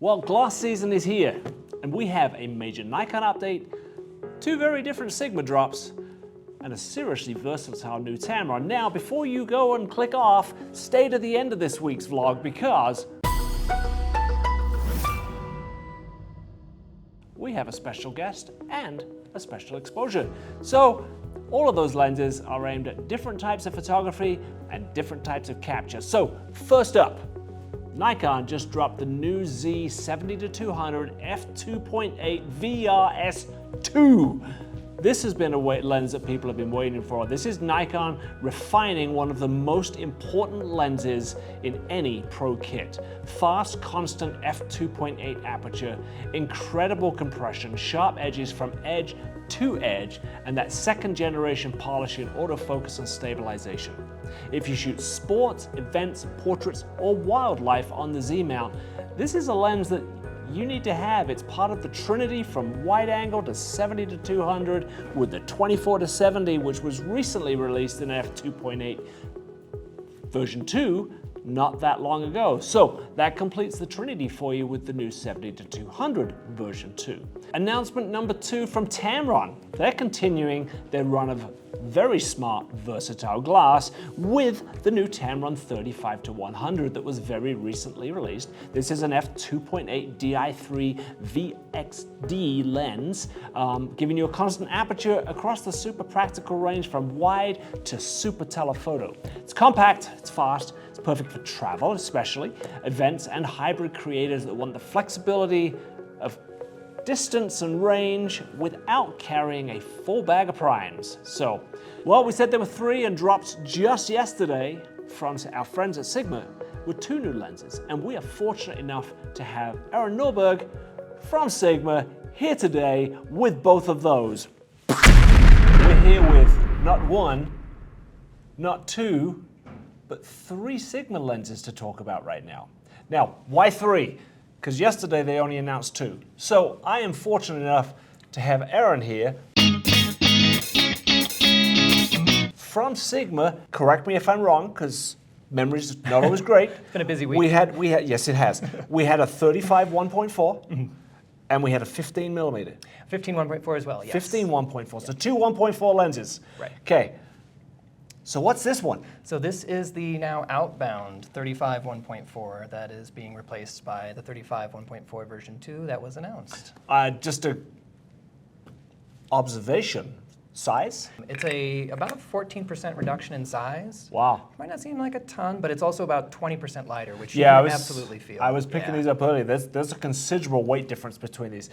Well, glass season is here, and we have a major Nikon update, two very different Sigma drops, and a seriously versatile new Tamron. Now, before you go and click off, stay to the end of this week's vlog because we have a special guest and a special exposure. So, all of those lenses are aimed at different types of photography and different types of capture. So, first up, Nikon just dropped the new Z70-200 f2.8 VRS2. This has been a lens that people have been waiting for. This is Nikon refining one of the most important lenses in any pro kit. Fast, constant f2.8 aperture, incredible compression, sharp edges from edge to edge, and that second generation polishing, autofocus and stabilization. If you shoot sports, events, portraits, or wildlife on the Z mount, this is a lens that you need to have. It's part of the trinity from wide angle to 70-200 with the 24-70, which was recently released in f2.8 version 2 not that long ago. So that completes the trinity for you with the new 70-200 version 2. Announcement number 2 from Tamron. They're continuing their run of very smart, versatile glass with the new Tamron 35-100 that was very recently released. This is an f2.8 Di3 VXD lens, giving you a constant aperture across the super practical range from wide to super telephoto. It's compact, it's fast, it's perfect for travel, especially events and hybrid creators that want the flexibility of distance and range without carrying a full bag of primes. So, well, we said there were 3 and dropped just yesterday from our friends at Sigma with 2 new lenses, and we are fortunate enough to have Aaron Norberg from Sigma here today with both of those. We're here with not 1, not 2, but 3 Sigma lenses to talk about right now. Now, why 3? Because yesterday they only announced 2. So I am fortunate enough to have Aaron here from Sigma. Correct me if I'm wrong, because memory's not always great. It's been a busy week. We had yes, it has. We had a 35 1.4 and we had a 15 millimeter. 15 1.4 as well, yes. 15 1.4, so 2 1.4 lenses. Right. Okay. So what's this one? So this is the now outbound 35 1.4 that is being replaced by the 35 1.4 version 2 that was announced. Just a observation. Size? It's about a 14% reduction in size. Wow. Might not seem like a ton, but it's also about 20% lighter, which you Yeah, can absolutely feel. I was picking these up earlier. There's a considerable weight difference between these.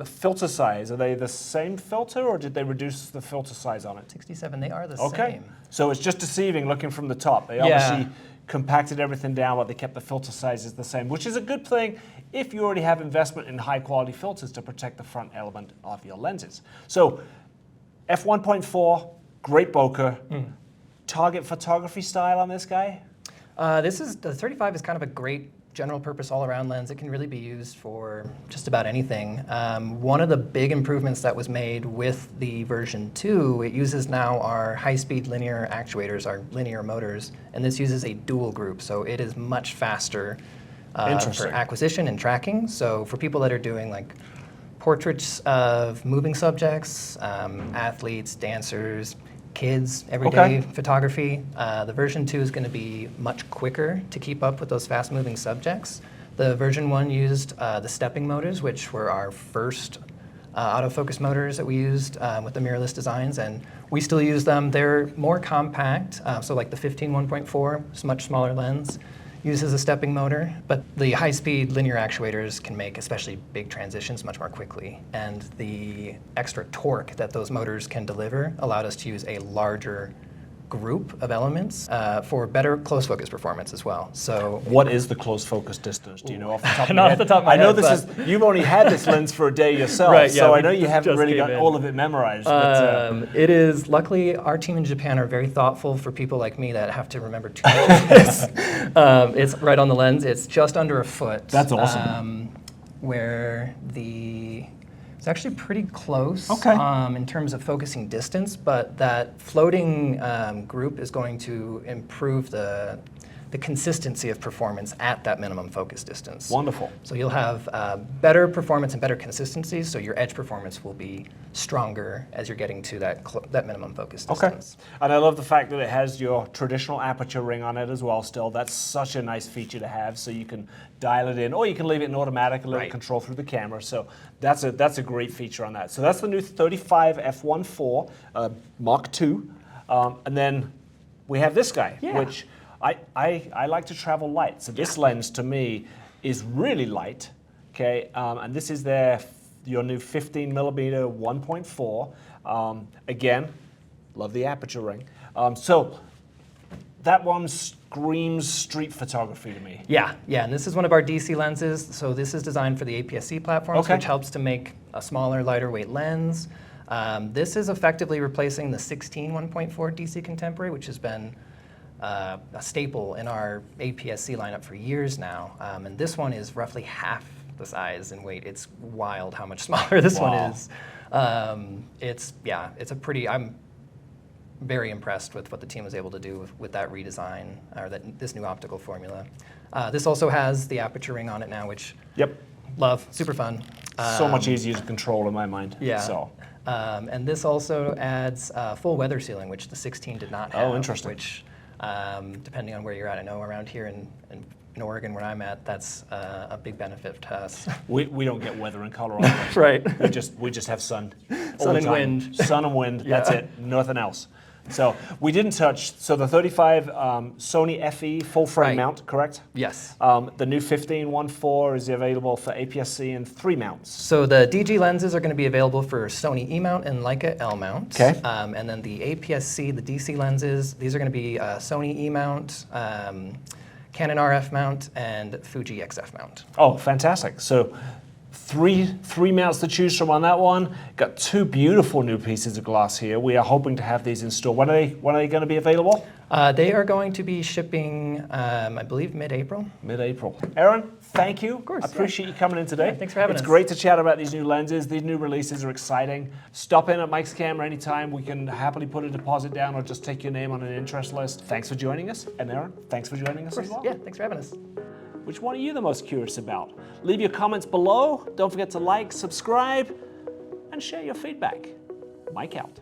Filter size, are they the same filter or did they reduce the filter size on it? 67, they are the Okay. same. So it's just deceiving looking from the top. They obviously compacted everything down, but they kept the filter sizes the same, which is a good thing if you already have investment in high quality filters to protect the front element of your lenses. So f1.4, great bokeh. Target photography style on this guy? The 35 is kind of a great general purpose all-around lens. It can really be used for just about anything. One of the big improvements that was made with the version 2, it uses now our high-speed linear actuators, our linear motors, and this uses a dual group, so it is much faster for acquisition and tracking. So for people that are doing like portraits of moving subjects, athletes, dancers, kids, everyday photography. The version 2 is going to be much quicker to keep up with those fast-moving subjects. The version 1 used the stepping motors, which were our first autofocus motors that we used with the mirrorless designs, and we still use them. They're more compact, so like the 15 1.4, it's a much smaller lens, uses a stepping motor, but the high-speed linear actuators can make especially big transitions much more quickly, and the extra torque that those motors can deliver allowed us to use a larger group of elements for better close focus performance as well. So, what is the close focus distance? Do you know off the top of your Not head? off the top of my I know head, you've only had this lens for a day yourself, Right, yeah, so I we know you haven't just really came got in. all of it memorized. It is, luckily, our team in Japan are very thoughtful for people like me that have to remember too much of this. It's right on the lens. It's just under a foot. That's awesome. Where it's actually pretty close Okay. in terms of focusing distance, but that floating group is going to improve the the consistency of performance at that minimum focus distance. Wonderful. So you'll have better performance and better consistency, so your edge performance will be stronger as you're getting to that minimum focus distance. Okay. And I love the fact that it has your traditional aperture ring on it as well still. That's such a nice feature to have, so you can dial it in, or you can leave it in automatic and let it control through the camera. So that's a great feature on that. So that's the new 35 f1.4 Mark II. And then we have this guy, which I like to travel light. So this lens to me is really light, okay? And this is your new 15 millimeter 1.4. Again, love the aperture ring. So that one screams street photography to me. Yeah, and this is one of our DC lenses. So this is designed for the APS-C platforms, which helps to make a smaller, lighter weight lens. This is effectively replacing the 16 1.4 DC Contemporary, which has been a staple in our APS-C lineup for years now. And this one is roughly half the size and weight. It's wild how much smaller this one is. It's a pretty, I'm very impressed with what the team was able to do with that redesign, or this new optical formula. This also has the aperture ring on it now, which love, super fun. So much easier to control in my mind. Yeah. So. And this also adds full weather sealing, which the 16 did not have. Oh, interesting. Which, depending on where you're at, I know around here in Oregon, where I'm at, that's a big benefit to us. We don't get weather in Colorado. Right. We just have sun. Sun and wind. Sun and wind. That's it. Nothing else. So we didn't touch. So the 35 Sony FE full frame mount, correct? Yes. The new 15-1.4 is available for APS-C and 3 mounts. So the DG lenses are going to be available for Sony E mount and Leica L mount. Okay. And then the APS-C, the DC lenses, these are going to be Sony E mount, Canon RF mount, and Fuji XF mount. Oh, fantastic. So three mounts to choose from on that one. Got 2 beautiful new pieces of glass here. We are hoping to have these in store. When are they going to be available? They are going to be shipping, I believe, mid-April. Mid-April. Aaron, thank you. Of course. I appreciate you coming in today. Yeah, thanks for having us. It's great to chat about these new lenses. These new releases are exciting. Stop in at Mike's Camera anytime. We can happily put a deposit down or just take your name on an interest list. Thanks for joining us. And Aaron, thanks for joining us as well. Yeah, thanks for having us. Which one are you the most curious about? Leave your comments below. Don't forget to like, subscribe, and share your feedback. Mike out.